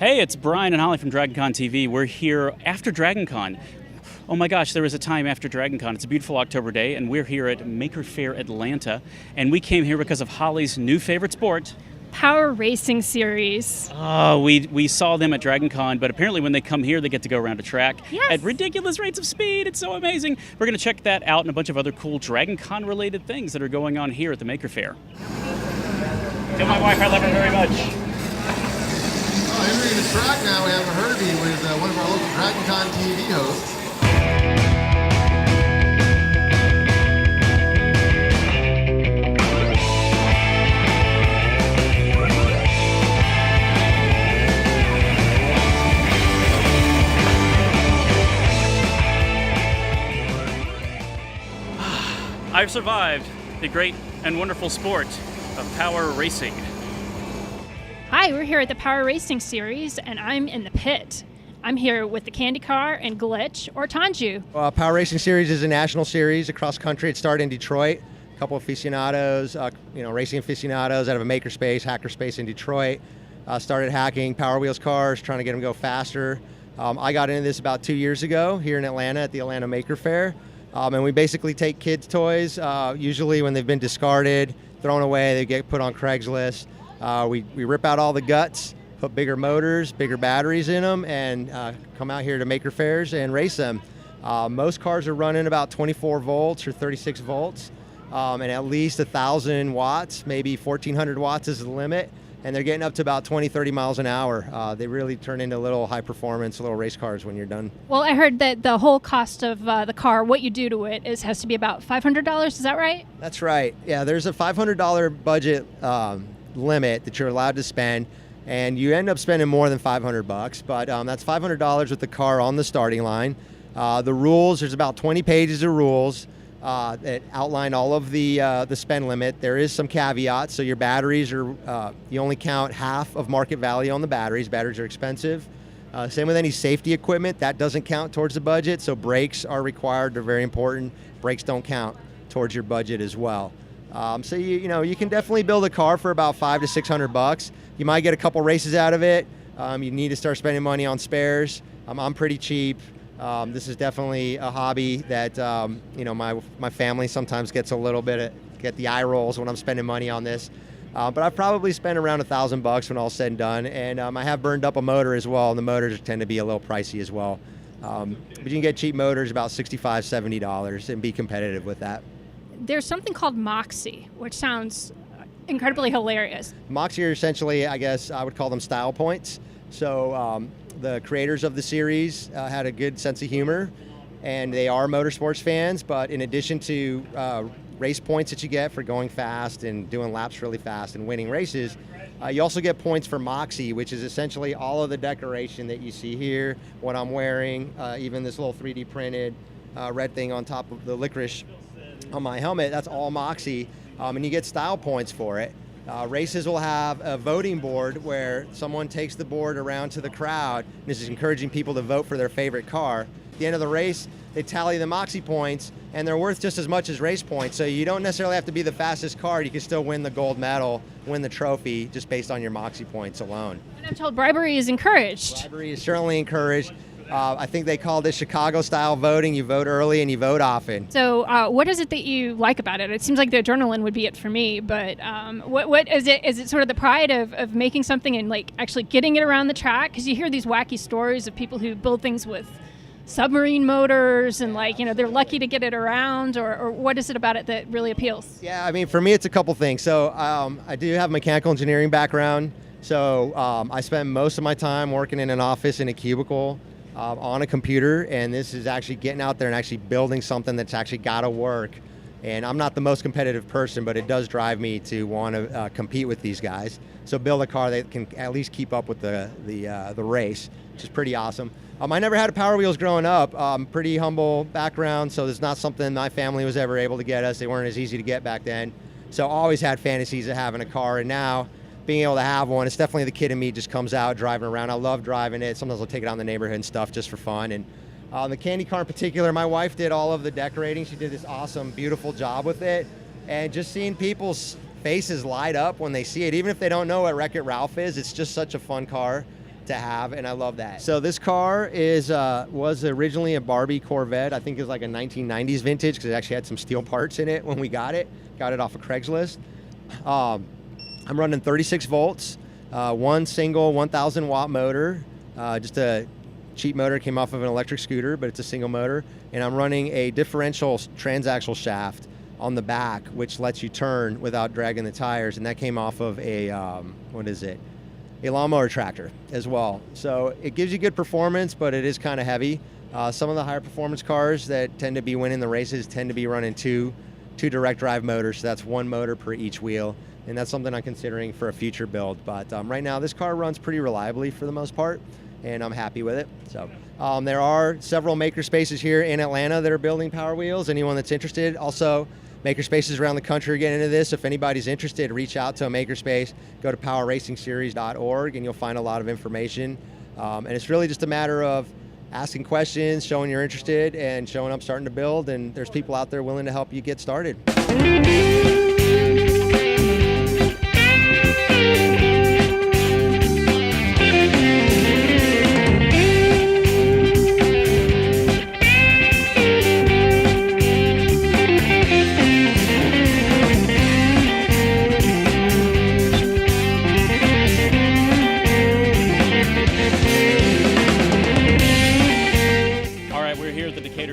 Hey, it's Brian and Holly from DragonConTV. We're here after DragonCon. Oh my gosh, there was a time after DragonCon. It's a beautiful October day, and we're here at Maker Faire Atlanta. And we came here because of Holly's new favorite sport. Power Racing Series. Oh, we saw them at DragonCon, but apparently when they come here, they get to go around a track at ridiculous rates of speed. It's so amazing. We're going to check that out and a bunch of other cool DragonCon-related things that are going on here at the Maker Faire. Tell my wife I love her very much. Entering the track now, we have a Herbie with one of our local DragonConTV hosts. I've survived the great and wonderful sport of power racing. Hi, we're here at the Power Racing Series, and I'm in the pit. I'm here with the Candy Car and Glitch, or TANJU. Power Racing Series is a national series across country. It started in Detroit. A couple of aficionados, racing aficionados out of a hackerspace in Detroit, started hacking Power Wheels cars, trying to get them to go faster. I got into this about 2 years ago here in Atlanta at the Atlanta Maker Faire. And we basically take kids' toys, usually when they've been discarded, thrown away, they get put on Craigslist. We rip out all the guts, put bigger motors, bigger batteries in them, and come out here to Maker Fairs and race them. Most cars are running about 24 volts or 36 volts, and at least 1,000 watts, maybe 1,400 watts is the limit. And they're getting up to about 20, 30 miles an hour. They really turn into little high-performance, little race cars when you're done. Well, I heard that the whole cost of the car, what you do to it, has to be about $500. Is that right? That's right. Yeah, there's a $500 budget limit that you're allowed to spend, and you end up spending more than $500. But that's $500 with the car on the starting line. The rules, there's about 20 pages of rules that outline all of the spend limit. There is some caveats. So your batteries are, you only count half of market value on the batteries. Batteries are expensive. Same with any safety equipment. That doesn't count towards the budget. So brakes are required. They're very important. Brakes don't count towards your budget as well. So you can definitely build a car for about $500 to $600. You might get a couple races out of it. You need to start spending money on spares. I'm pretty cheap. This is definitely a hobby that my family sometimes gets get the eye rolls when I'm spending money on this. But I've probably spent around $1,000 when all said and done, and I have burned up a motor as well, and the motors tend to be a little pricey as well. But you can get cheap motors about $65, $70 and be competitive with that. There's something called Moxie, which sounds incredibly hilarious. Moxie are essentially, I guess, I would call them style points. So the creators of the series had a good sense of humor, and they are motorsports fans, but in addition to race points that you get for going fast and doing laps really fast and winning races, you also get points for Moxie, which is essentially all of the decoration that you see here, what I'm wearing, even this little 3D printed red thing on top of the licorice on my helmet. That's all Moxie, and you get style points for it. Races will have a voting board where someone takes the board around to the crowd, and this is encouraging people to vote for their favorite car. At the end of the race, they tally the Moxie points, and they're worth just as much as race points, so you don't necessarily have to be the fastest car. You can still win the gold medal, win the trophy, just based on your Moxie points alone. And I'm told bribery is encouraged. Bribery is certainly encouraged. I think they call this Chicago-style voting. You vote early and you vote often. So what is it that you like about it? It seems like the adrenaline would be it for me, but what is it? Is it sort of the pride of making something and like actually getting it around the track? Because you hear these wacky stories of people who build things with submarine motors and they're lucky to get it around, or what is it about it that really appeals? Yeah, I mean, for me, it's a couple things. So I do have a mechanical engineering background. So I spend most of my time working in an office in a cubicle, on a computer, and this is actually getting out there and actually building something that's actually got to work. And I'm not the most competitive person, but it does drive me to want to compete with these guys. So build a car that can at least keep up with the race, which is pretty awesome. I never had a Power Wheels growing up. Pretty humble background, so it's not something my family was ever able to get us. They weren't as easy to get back then. So always had fantasies of having a car, and now being able to have one, it's definitely the kid in me just comes out driving around. I love driving it. Sometimes I'll take it out in the neighborhood and stuff just for fun. And the candy car in particular, my wife did all of the decorating. She did this awesome, beautiful job with it. And just seeing people's faces light up when they see it, even if they don't know what Wreck-It Ralph is, it's just such a fun car. to have, and I love that. So this car is was originally a Barbie Corvette. I think it was like a 1990s vintage because it actually had some steel parts in it when we got it. Got it off of Craigslist. I'm running 36 volts, one single 1,000 watt motor, just a cheap motor, came off of an electric scooter, but it's a single motor. And I'm running a differential transaxle shaft on the back, which lets you turn without dragging the tires. And that came off of a, a lawnmower tractor as well. So it gives you good performance, but it is kind of heavy. Some of the higher performance cars that tend to be winning the races tend to be running two direct drive motors. So that's one motor per each wheel. And that's something I'm considering for a future build. But right now, this car runs pretty reliably for the most part, and I'm happy with it. So there are several maker spaces here in Atlanta that are building Power Wheels. Anyone that's interested. Also, maker spaces around the country are getting into this. If anybody's interested, reach out to a maker space. Go to powerracingseries.org, and you'll find a lot of information. And it's really just a matter of asking questions, showing you're interested, and showing up, starting to build. And there's people out there willing to help you get started.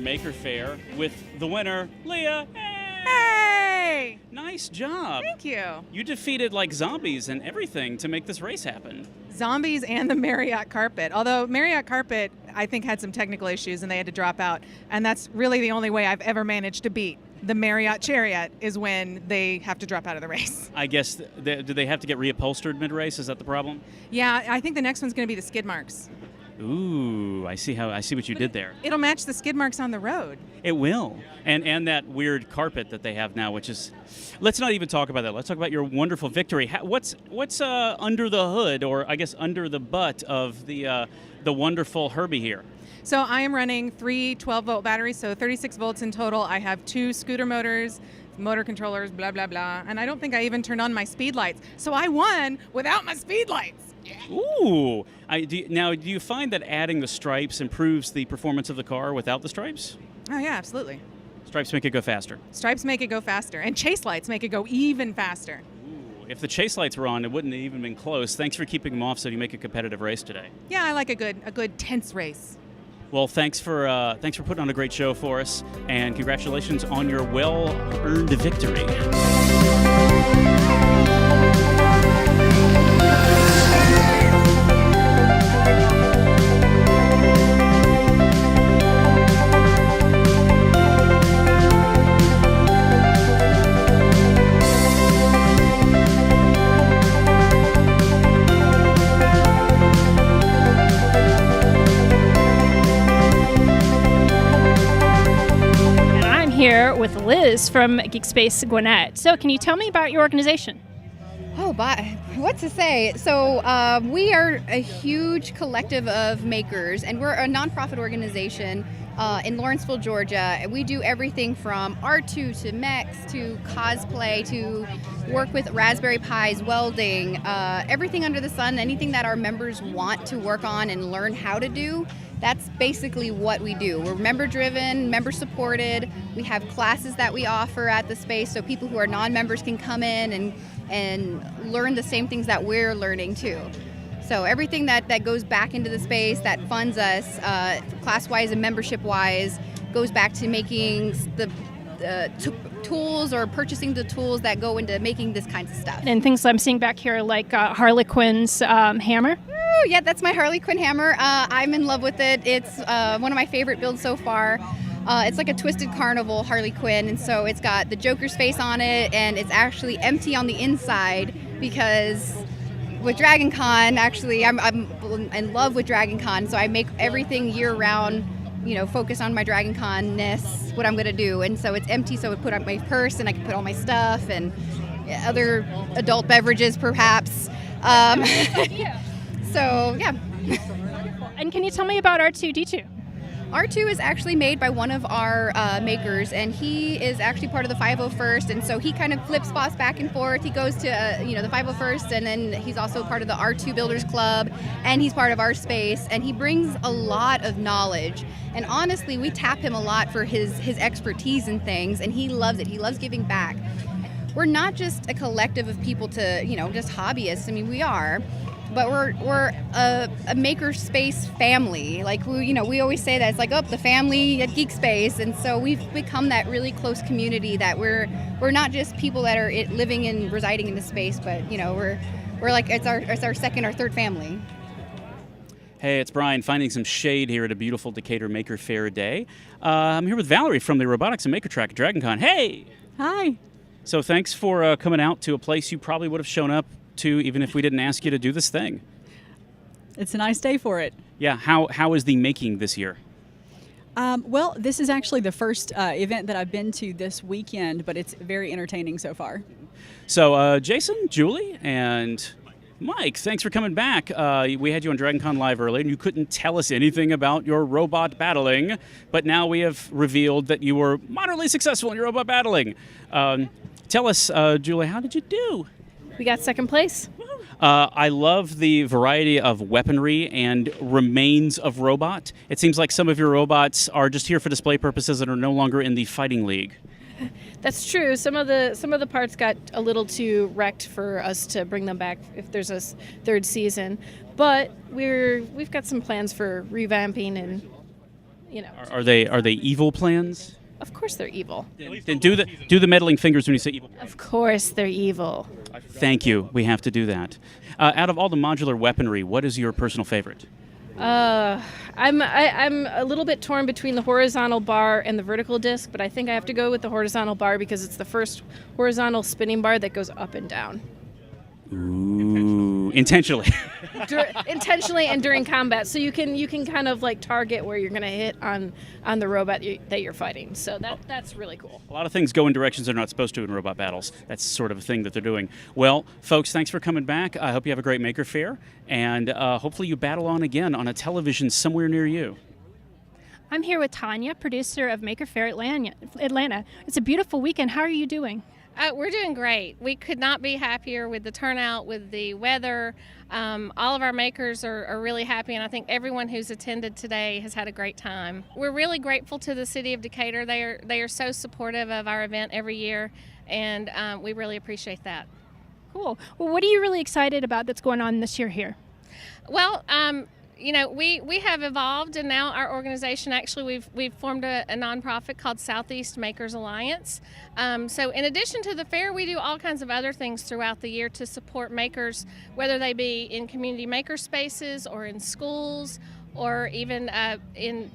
Maker Faire with the winner, Leah. Hey! Nice job. Thank you. You defeated like zombies and everything to make this race happen. Zombies and the Marriott carpet. Although Marriott carpet, I think, had some technical issues and they had to drop out. And that's really the only way I've ever managed to beat the Marriott Chariot is when they have to drop out of the race. I guess, do they have to get reupholstered mid-race? Is that the problem? Yeah, I think the next one's going to be the skid marks. Ooh, I see what you did there. It'll match the skid marks on the road. It will. And that weird carpet that they have now, which is, let's not even talk about that. Let's talk about your wonderful victory. What's under the hood, or I guess under the butt of the wonderful Herbie here? So I am running 3 12-volt batteries, so 36 volts in total. I have 2 scooter motors, motor controllers, blah, blah, blah. And I don't think I even turned on my speed lights. So I won without my speed lights. Yeah. Ooh. Now, do you find that adding the stripes improves the performance of the car without the stripes? Oh, yeah, absolutely. Stripes make it go faster. Stripes make it go faster. And chase lights make it go even faster. Ooh. If the chase lights were on, it wouldn't have even been close. Thanks for keeping them off so you make a competitive race today. Yeah, I like a good tense race. Well, thanks for putting on a great show for us, and congratulations on your well-earned victory. Here with Liz from Geekspace Gwinnett. So can you tell me about your organization? Oh, but what to say? So we are a huge collective of makers, and we're a nonprofit organization in Lawrenceville, Georgia. And we do everything from R2 to mechs to cosplay to work with Raspberry Pis, welding, everything under the sun, anything that our members want to work on and learn how to do. That's basically what we do. We're member-driven, member-supported. We have classes that we offer at the space so people who are non-members can come in and learn the same things that we're learning too. So everything that goes back into the space that funds us, class-wise and membership-wise, goes back to making the tools or purchasing the tools that go into making this kinds of stuff. And things I'm seeing back here like Harley Quinn's hammer. Oh, yeah, that's my Harley Quinn hammer. I'm in love with it. It's one of my favorite builds so far. It's like a twisted carnival Harley Quinn, and so it's got the Joker's face on it, and it's actually empty on the inside because with DragonCon, actually, I'm in love with DragonCon, so I make everything year-round, focus on my DragonCon-ness, what I'm going to do. And so it's empty, so I put up my purse, and I can put all my stuff and other adult beverages, perhaps. So, yeah. And can you tell me about R2-D2? R2 is actually made by one of our makers, and he is actually part of the 501st, and so he kind of flips spots back and forth. He goes to the 501st, and then he's also part of the R2 Builders Club, and he's part of our space, and he brings a lot of knowledge. And honestly, we tap him a lot for his expertise in things, and he loves it. He loves giving back. We're not just a collective of people to, just hobbyists. I mean, we are. But we're a maker space family. Like we always say that it's like the family at Geek Space, and so we've become that really close community that we're not just people that are living and residing in the space, but we're like it's our second or third family. Hey, it's Brian, finding some shade here at a beautiful Decatur Maker Faire day. I'm here with Valerie from the Robotics and Maker Track at DragonCon. Hey! Hi. So thanks for coming out to a place you probably would have shown up to even if we didn't ask you to do this thing. It's a nice day for it. Yeah, how is the making this year? Well, this is actually the first event that I've been to this weekend, but it's very entertaining so far. So Jason, Julie, and Mike, thanks for coming back. We had you on DragonCon Live earlier, and you couldn't tell us anything about your robot battling, but now we have revealed that you were moderately successful in your robot battling. Tell us, Julie, how did you do? We got second place. I love the variety of weaponry and remains of robot. It seems like some of your robots are just here for display purposes and are no longer in the fighting league. That's true. Some of the parts got a little too wrecked for us to bring them back if there's a third season. But we've got some plans for revamping and Are they evil plans? Of course they're evil. Then do the meddling fingers when you say evil. Of course they're evil. Thank you. We have to do that. Out of all the modular weaponry, what is your personal favorite? I'm a little bit torn between the horizontal bar and the vertical disc, but I think I have to go with the horizontal bar because it's the first horizontal spinning bar that goes up and down. Ooh, intentionally. Intentionally and during combat, so you can kind of like target where you're going to hit on the robot that you're fighting. So that's really cool. A lot of things go in directions they're not supposed to in robot battles. That's sort of a thing that they're doing. Well, folks, thanks for coming back. I hope you have a great Maker Faire, and hopefully you battle on again on a television somewhere near you. I'm here with Tanya, producer of Maker Faire Atlanta. It's a beautiful weekend. How are you doing? We're doing great. We could not be happier with the turnout, with the weather. All of our makers are really happy, and I think everyone who's attended today has had a great time. We're really grateful to the city of Decatur. They are so supportive of our event every year, and we really appreciate that. Cool. Well, what are you really excited about that's going on this year here? Well, we have evolved, and now our organization, actually we've formed a nonprofit called Southeast Makers Alliance. So in addition to the fair, we do all kinds of other things throughout the year to support makers, whether they be in community maker spaces or in schools or even in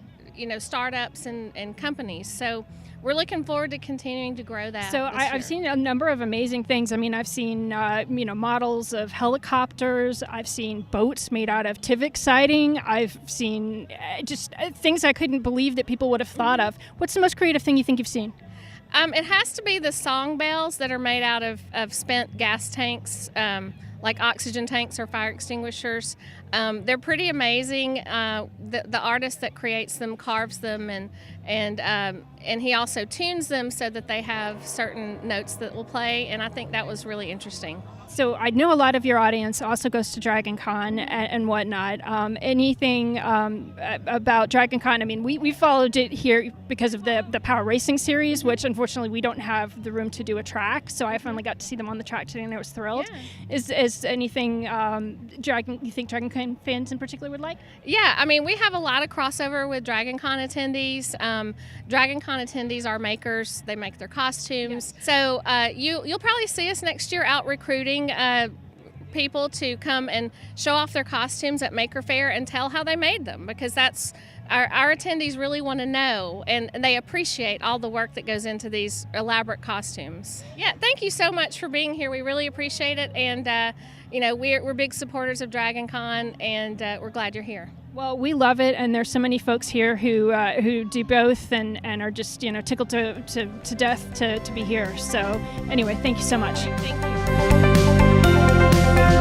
startups and companies. So we're looking forward to continuing to grow that. So I've seen a number of amazing things. I mean, I've seen models of helicopters. I've seen boats made out of Tivik siding. I've seen just things I couldn't believe that people would have thought of. What's the most creative thing you think you've seen? It has to be the song bells that are made out of spent gas tanks, like oxygen tanks or fire extinguishers. They're pretty amazing. The artist that creates them carves them, and he also tunes them so that they have certain notes that will play, and I think that was really interesting. So I know a lot of your audience also goes to DragonCon and whatnot. Anything about DragonCon? I mean, we followed it here because of the Power Racing series, which unfortunately we don't have the room to do a track. So I finally got to see them on the track today, and I was thrilled. Yeah. Is anything you think DragonCon fans in particular would like? Yeah, I mean, we have a lot of crossover with DragonCon attendees. DragonCon attendees are makers. They make their costumes. Yeah. So you'll probably see us next year out recruiting people to come and show off their costumes at Maker Faire and tell how they made them, because that's our attendees really want to know, and they appreciate all the work that goes into these elaborate costumes. Yeah, thank you so much for being here. We really appreciate it, and we're big supporters of DragonCon, and we're glad you're here. Well, we love it, and there's so many folks here who do both and are just tickled to death to be here. So anyway, thank you so much. Thank you.